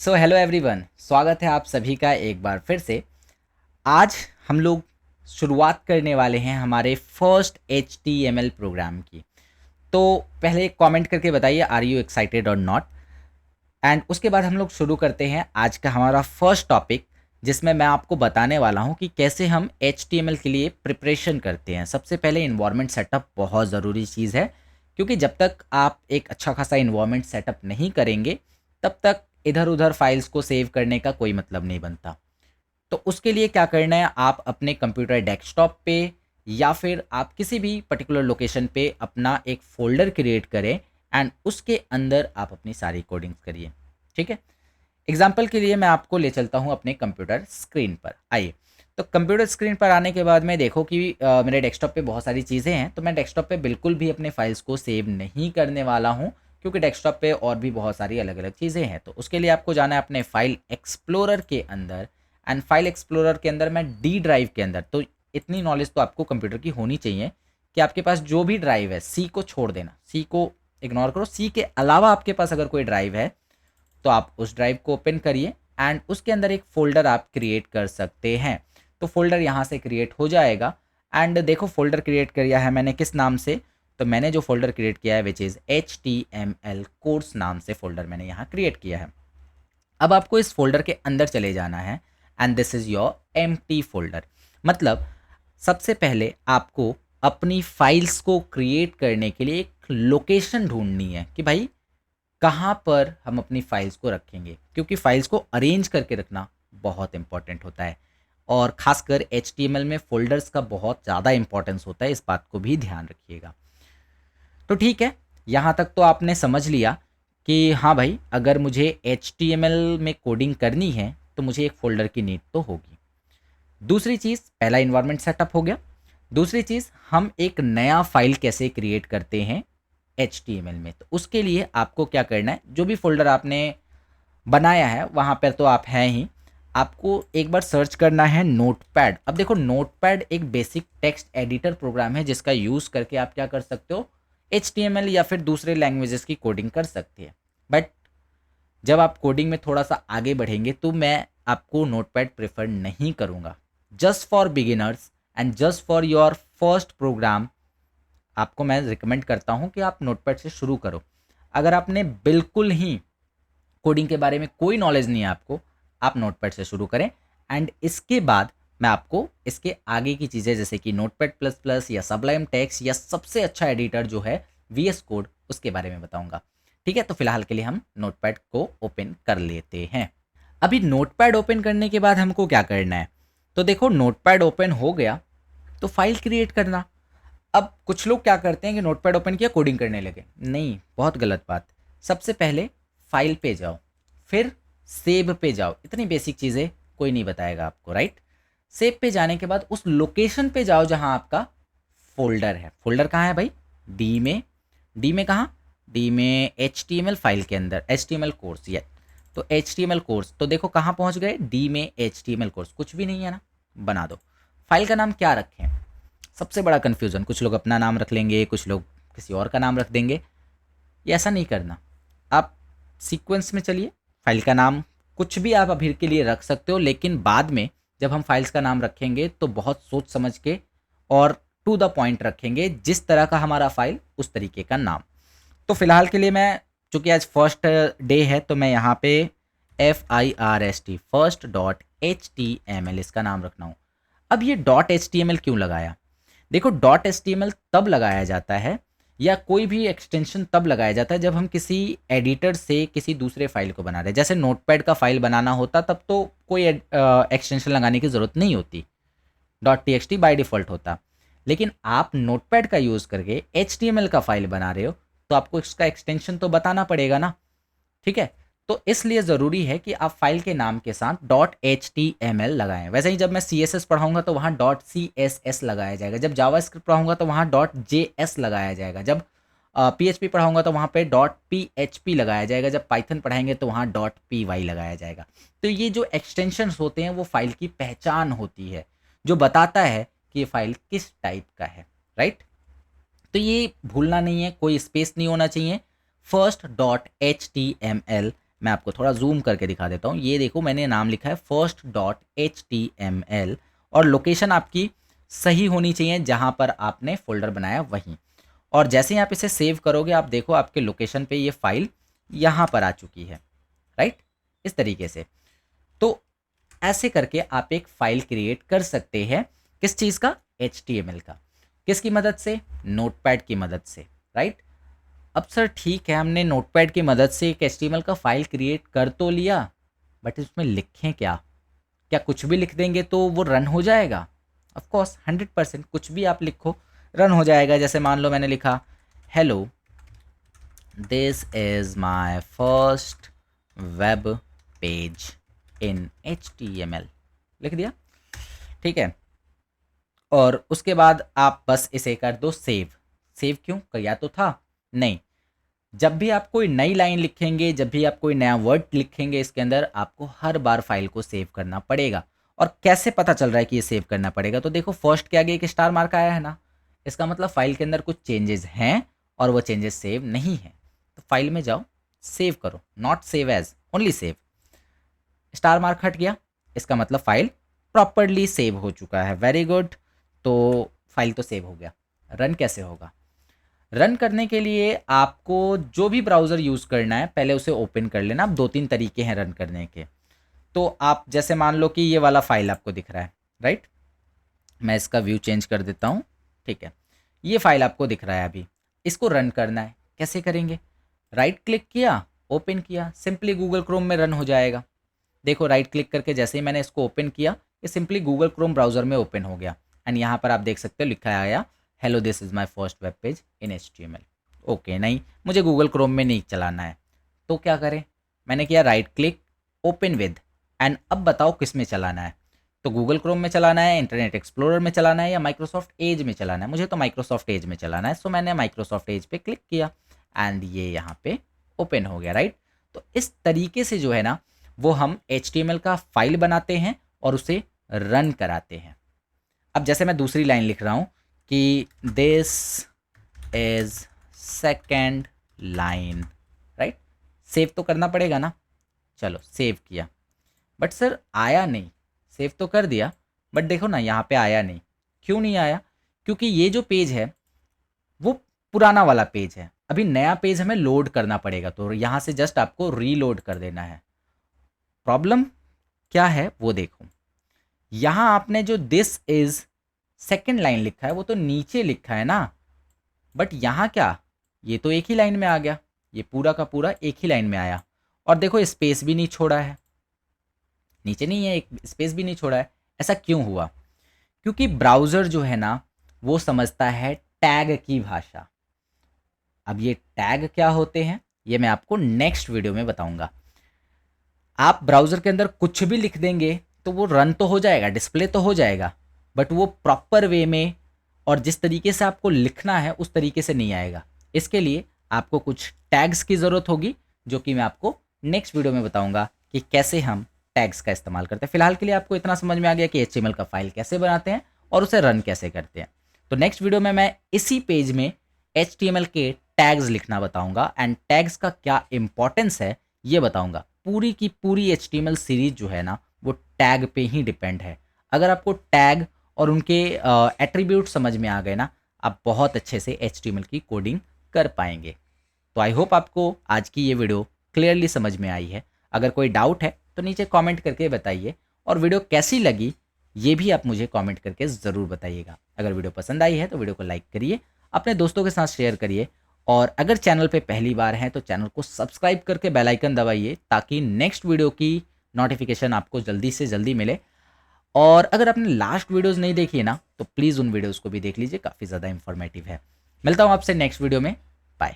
So hello everyone, स्वागत है आप सभी का एक बार फिर से। आज हम लोग शुरुआत करने वाले हैं हमारे फर्स्ट HTML प्रोग्राम की। तो पहले कमेंट करके बताइए, आर यू एक्साइटेड और नॉट। एंड उसके बाद हम लोग शुरू करते हैं आज का हमारा फर्स्ट टॉपिक, जिसमें मैं आपको बताने वाला हूं कि कैसे हम HTML के लिए प्रिपरेशन करते हैं। सबसे पहले इन्वायरमेंट सेटअप बहुत ज़रूरी चीज़ है, क्योंकि जब तक आप एक अच्छा खासा इन्वायरमेंट सेटअप नहीं करेंगे तब तक इधर उधर फाइल्स को सेव करने का कोई मतलब नहीं बनता। तो उसके लिए क्या करना है, आप अपने कंप्यूटर डेस्कटॉप पे या फिर आप किसी भी पर्टिकुलर लोकेशन पे अपना एक फ़ोल्डर क्रिएट करें एंड उसके अंदर आप अपनी सारी कोडिंग्स करिए। ठीक है, एग्जाम्पल के लिए मैं आपको ले चलता हूँ अपने कंप्यूटर स्क्रीन पर। आइए, तो कंप्यूटर स्क्रीन पर आने के बाद में देखो कि मेरे डेस्कटॉप पे बहुत सारी चीज़ें हैं। तो मैं डेस्कटॉप पे बिल्कुल भी अपने फाइल्स को सेव नहीं करने वाला हूँ, क्योंकि डेस्कटॉप पे और भी बहुत सारी अलग अलग चीज़ें हैं। तो उसके लिए आपको जाना है अपने फाइल एक्सप्लोरर के अंदर। एंड फाइल एक्सप्लोरर के अंदर मैं डी ड्राइव के अंदर, तो इतनी नॉलेज तो आपको कंप्यूटर की होनी चाहिए कि आपके पास जो भी ड्राइव है, सी को छोड़ देना, सी को इग्नोर करो। सी के अलावा आपके पास अगर कोई ड्राइव है तो आप उस ड्राइव को ओपन करिए एंड उसके अंदर एक फ़ोल्डर आप क्रिएट कर सकते हैं। तो फ़ोल्डर यहाँ से क्रिएट हो जाएगा। एंड देखो फ़ोल्डर क्रिएट किया है मैंने किस नाम से, तो मैंने जो फ़ोल्डर क्रिएट किया है विच इज़ HTML कोर्स नाम से फ़ोल्डर मैंने यहाँ क्रिएट किया है। अब आपको इस फ़ोल्डर के अंदर चले जाना है and this is your empty folder. मतलब सबसे पहले आपको अपनी फाइल्स को क्रिएट करने के लिए एक लोकेशन ढूंढनी है कि भाई कहाँ पर हम अपनी फाइल्स को रखेंगे, क्योंकि फाइल्स को अरेंज करके रखना बहुत इंपॉर्टेंट होता है। और खासकर HTML में फोल्डर्स का बहुत ज़्यादा इंपॉर्टेंस होता है, इस बात को भी ध्यान रखिएगा। तो ठीक है, यहाँ तक तो आपने समझ लिया कि हाँ भाई, अगर मुझे HTML में कोडिंग करनी है तो मुझे एक फ़ोल्डर की नीड तो होगी। दूसरी चीज़, पहला इन्वायरमेंट सेटअप हो गया। दूसरी चीज़, हम एक नया फाइल कैसे क्रिएट करते हैं HTML में। तो उसके लिए आपको क्या करना है, जो भी फ़ोल्डर आपने बनाया है वहाँ पर तो आप हैं ही, आपको एक बार सर्च करना है नोटपैड। अब देखो, नोटपैड एक बेसिक टेक्स्ट एडिटर प्रोग्राम है जिसका यूज़ करके आप क्या कर सकते हो, HTML या फिर दूसरे लैंग्वेजेस की कोडिंग कर सकते हैं। बट जब आप कोडिंग में थोड़ा सा आगे बढ़ेंगे तो मैं आपको नोटपैड प्रेफर नहीं करूँगा। Just for beginners and just for your first program आपको मैं रिकमेंड करता हूँ कि आप नोटपैड से शुरू करो। अगर आपने बिल्कुल ही कोडिंग के बारे में कोई नॉलेज नहीं है आपको, आप नोटपैड से शुरू करें। एंड इसके बाद मैं आपको इसके आगे की चीज़ें जैसे कि नोटपैड प्लस प्लस या सबलाइम टेक्स्ट या सबसे अच्छा एडिटर जो है VS कोड, उसके बारे में बताऊंगा। ठीक है, तो फिलहाल के लिए हम नोटपैड को ओपन कर लेते हैं। अभी नोटपैड ओपन करने के बाद हमको क्या करना है, तो देखो नोटपैड ओपन हो गया तो फाइल क्रिएट करना। अब कुछ लोग क्या करते हैं कि नोटपैड ओपन किया कोडिंग करने लगे, नहीं, बहुत गलत बात। सबसे पहले फाइल पे जाओ, फिर सेव पे जाओ। इतनी बेसिक चीज़ें कोई नहीं बताएगा आपको, राइट। सेव पे जाने के बाद उस लोकेशन पे जाओ जहां आपका फोल्डर है। फोल्डर कहाँ है भाई, डी में। डी में कहाँ, डी में HTML फाइल के अंदर HTML कोर्स। ये तो HTML कोर्स, तो देखो कहाँ पहुंच गए, डी में HTML कोर्स। कुछ भी नहीं है ना, बना दो। फाइल का नाम क्या रखें, सबसे बड़ा कन्फ्यूज़न, कुछ लोग अपना नाम रख लेंगे, कुछ लोग किसी और का नाम रख देंगे। ये ऐसा नहीं करना, आप सीक्वेंस में चलिए। फाइल का नाम कुछ भी आप अभी के लिए रख सकते हो, लेकिन बाद में जब हम फाइल्स का नाम रखेंगे तो बहुत सोच समझ के और टू द पॉइंट रखेंगे, जिस तरह का हमारा फाइल उस तरीके का नाम। तो फिलहाल के लिए मैं, चूंकि आज फर्स्ट डे है, तो मैं यहाँ पे FIRST फर्स्ट डॉट HTML इसका नाम रखना हूँ। अब ये डॉट HTML क्यों लगाया, देखो डॉट HTML तब लगाया जाता है या कोई भी एक्सटेंशन तब लगाया जाता है जब हम किसी एडिटर से किसी दूसरे फाइल को बना रहे हैं। जैसे नोटपैड का फाइल बनाना होता तब तो कोई एक्सटेंशन लगाने की ज़रूरत नहीं होती, .txt बाय डिफ़ॉल्ट होता। लेकिन आप नोटपैड का यूज़ करके HTML का फाइल बना रहे हो तो आपको इसका एक्सटेंशन तो बताना पड़ेगा ना। ठीक है, तो इसलिए ज़रूरी है कि आप फाइल के नाम के साथ .html लगाएं। वैसे ही जब मैं CSS पढ़ाऊंगा तो वहाँ .css लगाया जाएगा, जब जावास्क्रिप्ट पढ़ाऊंगा तो वहाँ .js लगाया जाएगा, जब PHP पढ़ाऊंगा तो वहाँ पे .php लगाया जाएगा, जब पाइथन पढ़ाएंगे तो वहाँ .py लगाया जाएगा। तो ये जो एक्सटेंशंस होते हैं वो फाइल की पहचान होती है, जो बताता है कि ये फाइल किस टाइप का है, राइट। तो ये भूलना नहीं है, कोई स्पेस नहीं होना चाहिए। फर्स्ट डॉट HTML मैं आपको थोड़ा जूम करके दिखा देता हूँ। ये देखो मैंने नाम लिखा है first.html और लोकेशन आपकी सही होनी चाहिए जहाँ पर आपने फ़ोल्डर बनाया वहीं। और जैसे ही आप इसे सेव करोगे आप देखो आपके लोकेशन पे ये फाइल यहाँ पर आ चुकी है, राइट? इस तरीके से। तो ऐसे करके आप एक फाइल क्रिएट कर सकते हैं। किस चीज़ का? HTML का। किसकी मदद से? नोटपैड की मदद से, राइट? अब सर ठीक है, हमने नोटपैड की मदद से एक HTML का फाइल क्रिएट कर तो लिया, बट इसमें लिखें क्या? क्या कुछ भी लिख देंगे तो वो रन हो जाएगा? ऑफ कोर्स 100% कुछ भी आप लिखो रन हो जाएगा। जैसे मान लो मैंने लिखा hello this is my first web page in HTML, लिख दिया, ठीक है। और उसके बाद आप बस इसे कर दो सेव। सेव क्यों किया? तो था नहीं। जब भी आप कोई नई लाइन लिखेंगे, जब भी आप कोई नया वर्ड लिखेंगे इसके अंदर, आपको हर बार फाइल को सेव करना पड़ेगा। और कैसे पता चल रहा है कि ये सेव करना पड़ेगा? तो देखो फर्स्ट के आगे एक स्टार मार्क आया है ना, इसका मतलब फाइल के अंदर कुछ चेंजेस हैं और वो चेंजेस सेव नहीं है। तो फाइल में जाओ, सेव करो, not save as, only save. Star mark हट गया, इसका मतलब फाइल प्रॉपरली सेव हो चुका है। Very good. तो फाइल तो सेव हो गया। रन कैसे होगा? रन करने के लिए आपको जो भी ब्राउज़र यूज़ करना है पहले उसे ओपन कर लेना। अब 2-3 तरीके हैं रन करने के। तो आप जैसे मान लो कि ये वाला फाइल आपको दिख रहा है, राइट? मैं इसका व्यू चेंज कर देता हूँ, ठीक है। ये फाइल आपको दिख रहा है अभी, इसको रन करना है। कैसे करेंगे? राइट क्लिक किया, ओपन किया, सिंपली गूगल क्रोम में रन हो जाएगा। देखो राइट क्लिक करके जैसे ही मैंने इसको ओपन किया, ये सिंपली गूगल क्रोम ब्राउज़र में ओपन हो गया। एंड यहाँ पर आप देख सकते हो लिखा आया hello this is my first web page in HTML। Okay, नहीं मुझे गूगल क्रोम में नहीं चलाना है, तो क्या करें? मैंने किया right click, open with, and अब बताओ किस में चलाना है। तो गूगल क्रोम में चलाना है, इंटरनेट एक्सप्लोरर में चलाना है, या माइक्रोसॉफ्ट एज में चलाना है? मुझे तो माइक्रोसॉफ्ट एज में चलाना है। सो मैंने माइक्रोसॉफ्ट एज पे क्लिक किया एंड ये यहाँ पे ओपन हो गया, राइट? तो इस तरीके से जो है ना वो हम HTML का फाइल बनाते हैं और उसे रन कराते हैं। अब जैसे मैं दूसरी लाइन लिख रहा हूँ कि this is second line, right? Save तो करना पड़ेगा ना। चलो सेव किया, बट सर आया नहीं। सेव तो कर दिया बट देखो ना यहाँ पे आया नहीं। क्यों नहीं आया? क्योंकि ये जो पेज है वो पुराना वाला पेज है। अभी नया पेज हमें लोड करना पड़ेगा, तो यहाँ से जस्ट आपको रीलोड कर देना है। प्रॉब्लम क्या है वो देखो। यहाँ आपने जो दिस इज सेकेंड लाइन लिखा है वो तो नीचे लिखा है ना, बट यहाँ क्या, ये तो एक ही लाइन में आ गया। ये पूरा का पूरा एक ही लाइन में आया। और देखो स्पेस भी नहीं छोड़ा है, नीचे नहीं है, एक स्पेस भी नहीं छोड़ा है। ऐसा क्यों हुआ? क्योंकि ब्राउज़र जो है ना वो समझता है टैग की भाषा। अब ये टैग क्या होते हैं ये मैं आपको नेक्स्ट वीडियो में बताऊंगा। आप ब्राउज़र के अंदर कुछ भी लिख देंगे तो वो रन तो हो जाएगा, डिस्प्ले तो हो जाएगा, बट वो प्रॉपर वे में और जिस तरीके से आपको लिखना है उस तरीके से नहीं आएगा। इसके लिए आपको कुछ टैग्स की ज़रूरत होगी, जो कि मैं आपको नेक्स्ट वीडियो में बताऊंगा कि कैसे हम टैग्स का इस्तेमाल करते हैं। फिलहाल के लिए आपको इतना समझ में आ गया कि HTML का फाइल कैसे बनाते हैं और उसे रन कैसे करते हैं। तो नेक्स्ट वीडियो में मैं इसी पेज में HTML के टैग्स लिखना बताऊंगा एंड टैग्स का क्या इंपॉर्टेंस है ये बताऊंगा। पूरी की पूरी HTML सीरीज जो है ना वो टैग पे ही डिपेंड है। अगर आपको टैग और उनके एट्रीब्यूट समझ में आ गए ना, आप बहुत अच्छे से HTML की कोडिंग कर पाएंगे। तो आई होप आपको आज की ये वीडियो क्लियरली समझ में आई है। अगर कोई डाउट है तो नीचे कमेंट करके बताइए, और वीडियो कैसी लगी ये भी आप मुझे कमेंट करके ज़रूर बताइएगा। अगर वीडियो पसंद आई है तो वीडियो को लाइक करिए, अपने दोस्तों के साथ शेयर करिए, और अगर चैनल पे पहली बार हैं तो चैनल को सब्सक्राइब करके बेल आइकन दबाइए ताकि नेक्स्ट वीडियो की नोटिफिकेशन आपको जल्दी से जल्दी मिले। और अगर आपने लास्ट वीडियोस नहीं देखी है ना तो प्लीज़ उन वीडियोस को भी देख लीजिए, काफ़ी ज़्यादा इंफॉर्मेटिव है। मिलता हूँ आपसे नेक्स्ट वीडियो में। बाय।